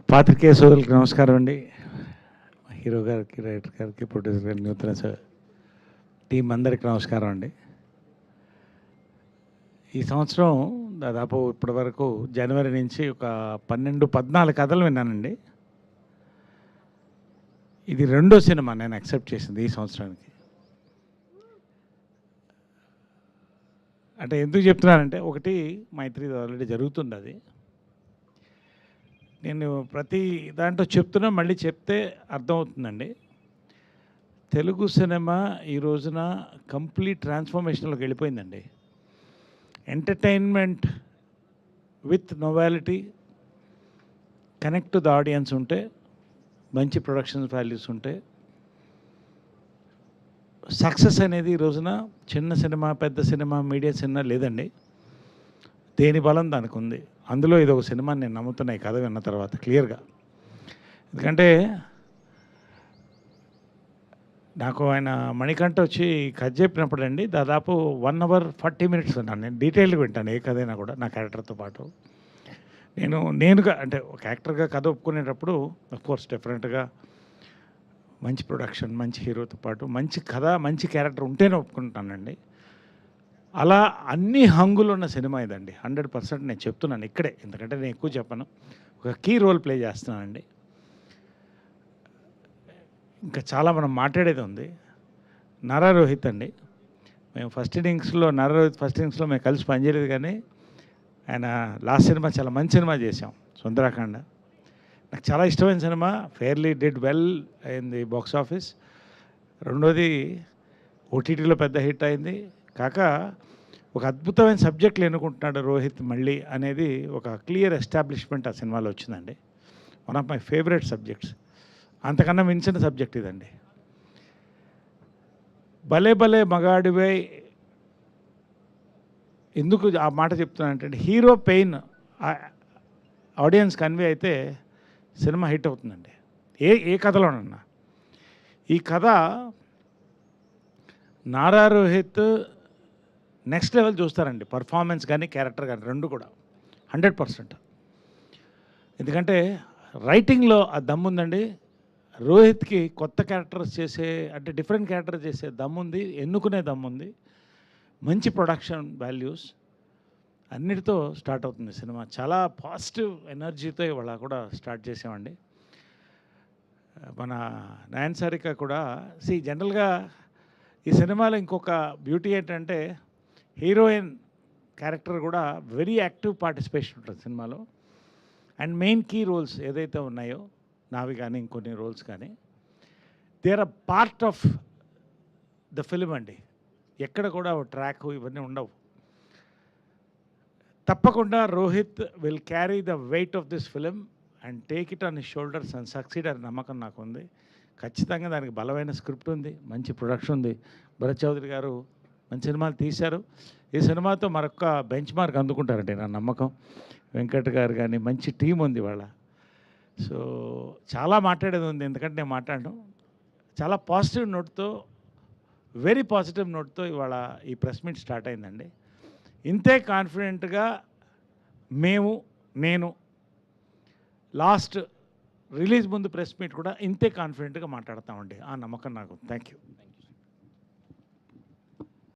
పాత్రికేయ సోదరులకు నమస్కారం అండి. హీరో గారికి, రైటర్ గారికి, ప్రొడ్యూసర్ గారికి, నూతన టీం అందరికి నమస్కారం అండి. ఈ సంవత్సరం దాదాపు ఇప్పటి వరకు జనవరి నుంచి ఒక 12-14 కథలు విన్నానండి. ఇది రెండో సినిమా నేను యాక్సెప్ట్ చేసింది ఈ సంవత్సరానికి. అంటే ఎందుకు చెప్తున్నానంటే, ఒకటి మైత్రి ఆల్రెడీ జరుగుతుంది. అది నేను ప్రతి దాంట్లో చెప్తున్నా, మళ్ళీ చెప్తే అర్థమవుతుందండి. తెలుగు సినిమా ఈ రోజున కంప్లీట్ ట్రాన్స్ఫర్మేషన్లోకి వెళ్ళిపోయిందండి. Entertainment with novelty, connect to the audience ఉంటే, మంచి ప్రొడక్షన్ వాల్యూస్ ఉంటే, సక్సెస్ అనేది ఈ రోజున చిన్న సినిమా, పెద్ద సినిమా, మీడియా సినిమా లేదండి. దేని బలం దానికి ఉంది. అందులో ఇది ఒక సినిమా నేను నమ్ముతున్నా ఈ కథ విన్న తర్వాత క్లియర్గా. ఎందుకంటే నాకు ఆయన మణికంఠ వచ్చి కథ చెప్పినప్పుడు అండి, దాదాపు 1 hour 40 minutes విన్నాను. నేను డీటెయిల్గా వింటాను ఏ కథ అయినా కూడా, నా క్యారెక్టర్తో పాటు. నేనుగా అంటే ఒక యాక్టర్గా కథ ఒప్పుకునేటప్పుడు అఫ్కోర్స్ డెఫినెట్గా మంచి ప్రొడక్షన్, మంచి హీరోతో పాటు మంచి కథ, మంచి క్యారెక్టర్ ఉంటేనే ఒప్పుకుంటానండి. అలా అన్ని హంగులు ఉన్న సినిమా ఇదండి. 100% నేను చెప్తున్నాను ఇక్కడే, ఎందుకంటే నేను ఎక్కువ చెప్పను. ఒక కీ రోల్ ప్లే చేస్తున్నానండి. ఇంకా చాలా మనం మాట్లాడేది ఉంది. నారా రోహిత్ అండి, మేము ఫస్ట్ ఇన్నింగ్స్లో మేము కలిసి పనిచేయలేదు, కానీ ఆయన లాస్ట్ సినిమా చాలా మంచి సినిమా చేసాం, సుందరాఖండ. నాకు చాలా ఇష్టమైన cinema. Fairly did well in the box office. రెండోది ఓటీటీలో పెద్ద హిట్ అయింది. కాక ఒక అద్భుతమైన సబ్జెక్టులు ఎన్నుకుంటున్నాడు రోహిత్ మళ్ళీ అనేది ఒక క్లియర్ ఎస్టాబ్లిష్మెంట్ ఆ సినిమాలో వచ్చిందండి. One of my favourite subjects. అంతకన్నా మించిన సబ్జెక్ట్ ఇదండి. భలే భలే మగాడివై ఎందుకు ఆ మాట చెప్తున్నానంటే, హీరో పెయిన్ ఆడియన్స్ కన్వే అయితే సినిమా హిట్ అవుతుందండి. ఏ కథలోనన్నా. ఈ కథ నారా రోహిత్ నెక్స్ట్ లెవెల్ చూస్తారండి. పర్ఫార్మెన్స్ కానీ, క్యారెక్టర్ కానీ, రెండు కూడా 100%. ఎందుకంటే రైటింగ్లో ఆ దమ్ముందండి. రోహిత్కి కొత్త క్యారెక్టర్స్ చేసే, అంటే డిఫరెంట్ క్యారెక్టర్ చేసే దమ్ముంది, ఎన్నుకునే దమ్ముంది, మంచి ప్రొడక్షన్ వాల్యూస్ అన్నిటితో స్టార్ట్ అవుతుంది సినిమా. చాలా పాజిటివ్ ఎనర్జీతో ఇవాళ కూడా స్టార్ట్ చేసామండి. మన నయన్ సారిక కూడా జనరల్గా ఈ సినిమాలో ఇంకొక బ్యూటీ ఏంటంటే, హీరోయిన్ క్యారెక్టర్ కూడా వెరీ యాక్టివ్ పార్టిసిపేషన్ ఉంటుంది సినిమాలో. అండ్ మెయిన్ కీ రోల్స్ ఏదైతే ఉన్నాయో, నావి కానీ ఇంకొన్ని రోల్స్ కానీ, they are a part of the film అండి. ఎక్కడ కూడా ట్రాక్ ఇవన్నీ ఉండవు. తప్పకుండా Rohit will carry the weight of this film and take it on his shoulders and succeed అనే నమ్మకం నాకు ఉంది. ఖచ్చితంగా దానికి బలమైన స్క్రిప్ట్ ఉంది, మంచి ప్రొడక్షన్ ఉంది. భరత్ చౌదరి గారు మంచి సినిమాలు తీశారు. ఈ సినిమాతో మరొక బెంచ్ మార్క్ అందుకుంటారండి నా నమ్మకం. వెంకట్ గారు కానీ మంచి టీం ఉంది వాళ్ళ. సో చాలా మాట్లాడేది ఉంది, ఎందుకంటే నేను మాట్లాడను. చాలా పాజిటివ్ నోట్తో, వెరీ పాజిటివ్ నోట్తో ఇవాళ ఈ ప్రెస్ మీట్ స్టార్ట్ అయిందండి. ఇంతే కాన్ఫిడెంట్గా నేను లాస్ట్ రిలీజ్ ముందు ప్రెస్ మీట్ కూడా ఇంతే కాన్ఫిడెంట్గా మాట్లాడతామండి. ఆ నమ్మకం నాకు. Thank you.